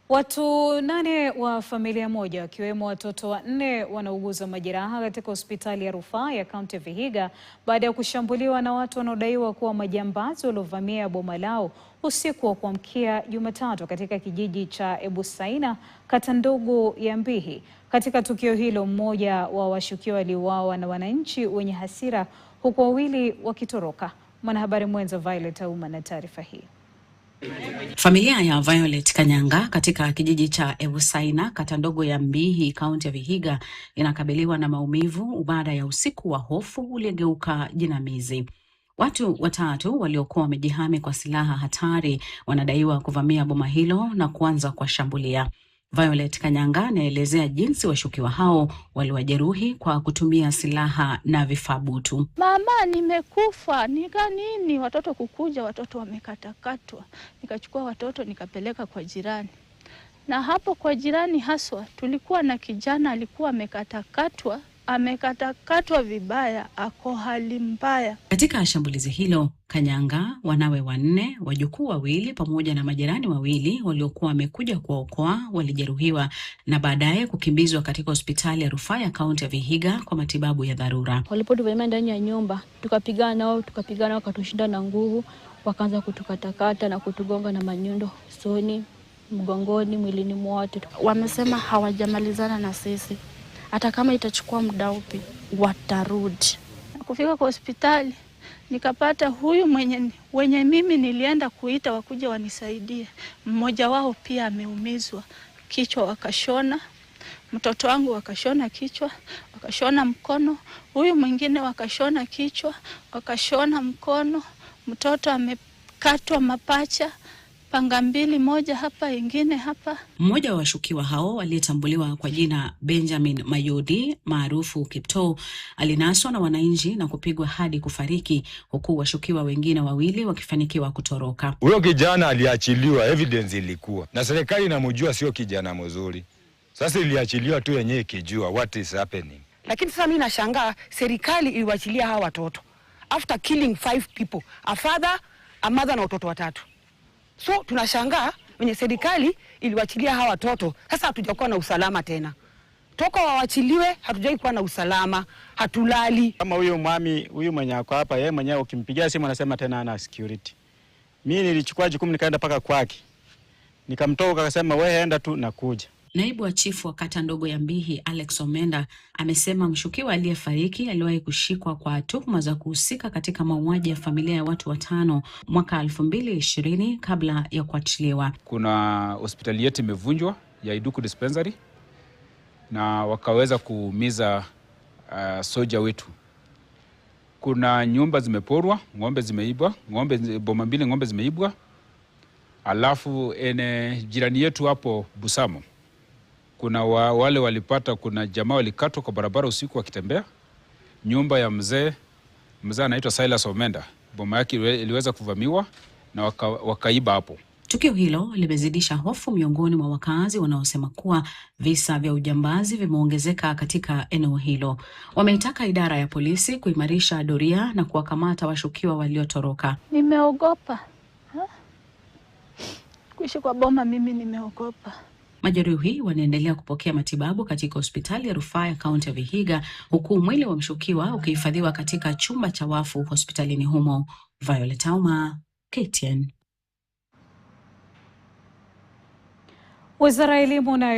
Watu 8 wa familia moja wakiwemo watoto 4 wanauguza majeraha katika hospitali ya rufaa ya kaunti ya Vihiga baada ya kushambuliwa na watu wanaodaiwa kuwa majambazi waliovamia boma lao usiku wa kuamkia Jumatatu katika kijiji cha Ebusaina, kata ndogo ya Mbihi. Katika tukio hilo, mmoja wa washukiwa aliuawa na wananchi wenye hasira huku wawili wakitoroka. Mwanahabari mwenza Violet Auma na taarifa hii. Familia ya Violet Kanyanga katika kijiji cha Ebusaina, kata ndogo ya Mbihi, kaunti ya Vihiga, inakabiliwa na maumivu baada ya usiku wa hofu uliogeuka jinamizi. Watu watatu waliokuwa wamejihami kwa silaha hatari wanadaiwa kuvamia boma hilo na kuanza kuwashambulia. Violet Kanyanga anaelezea jinsi washukiwa hao waliwajeruhi kwa kutumia silaha na vifaa butu. Mama, nimekufa, nika nini? Watoto kukuja, watoto wamekatakatwa. Nikachukua watoto nikapeleka kwa jirani. Na hapo kwa jirani haswa tulikuwa na kijana alikuwa amekatakatwa vibaya, ako hali mbaya. Katika shambulizi hilo, Kanyanga, wanawe 4, wajukuu 2 pamoja na majirani 2 waliokuwa wamekuja kuwaokoa walijeruhiwa na baadaye kukimbizwa katika hospitali ya rufaa ya kaunti ya Vihiga kwa matibabu ya dharura. Walipotuvamia ndani ya nyumba, tukapigana nao wakatushinda na nguvu, wakaanza kutukatakata na kutugonga na manyundo usoni, mgongoni, mwilini mwote. Wamesema hawajamalizana na sisi. Hata kama itachukua muda upi, watarudi. Kufika kwa hospitali, nikapata huyu wenye mimi nilienda kuita wakuja wanisaidie. Mmoja wao pia ameumizwa. Kichwa wakashona, mtoto wangu wakashona kichwa, wakashona mkono. Huyu mwingine wakashona kichwa, wakashona mkono. Mtoto amekatwa mapacha. Panga 2, moja hapa, ingine hapa. Mmoja wa washukiwa hao aliyetambuliwa kwa jina Benjamin Mayodi maarufu Kiptoo alinaswa na wananchi na kupigwa hadi kufariki, huku washukiwa wengine 2 wakifanikiwa kutoroka. Huyo kijana aliachiliwa, evidence ilikuwa na serikali inamjua sio kijana mzuri. Sasa iliachiliwa tu yenyewe ikijua what is happening. Lakini sasa mimi nashangaa serikali iliwachilia hawa watoto after killing 5 people, a father, a mother na watoto 3. So tunashangaa wenye serikali iliwachilia hawa watoto, sasa hatujakuwa na usalama tena. Toka wawachiliwe hatujai kuwa na usalama, hatulali. Kama huyo mami, huyu mwenye ako hapa, yeye mwenyewe ukimpigia simu anasema tena ana security. Mimi nilichukua jukumu nikaenda paka kwake. Nikamtoka akasema wewe enda tu nakuja. Naibu wa chifu wa kata ndogo ya Mbihi, Alex Omenda, amesema mshukiwa aliyefariki aliwahi kushikwa kwa tuhuma za kuhusika katika mauaji ya familia ya watu 5 mwaka 2020 kabla ya kuachiliwa. Kuna hospitali yetu imevunjwa ya Iduku Dispensary na wakaweza kuumiza soja wetu. Kuna nyumba zimeporwa, ng'ombe zimeibwa, boma 2 ng'ombe zimeibwa. Alafu jirani yetu hapo Busamo, kuna wale walipata, kuna jamaa walikatwa kwa barabara usiku wakitembea. Nyumba ya mzee anaitwa Silas Omenda, boma yake iliweza kuvamiwa na wakaiba hapo. Tukio hilo limezidisha hofu miongoni mwa wakazi wanaosema kuwa visa vya ujambazi vimeongezeka katika eneo hilo. Wameitaka idara ya polisi kuimarisha doria na kuwakamata washukiwa waliotoroka. Nimeogopa. Kuishi kwa boma mimi nimeogopa. Majeruhi wanaendelea kupokea matibabu katika hospitali ya rufaa ya kaunti ya Vihiga, huku mwili wa mshukiwa ukihifadhiwa katika chumba cha wafu hospitalini humo. Violet Auma, KTN. Wizara ya Elimu na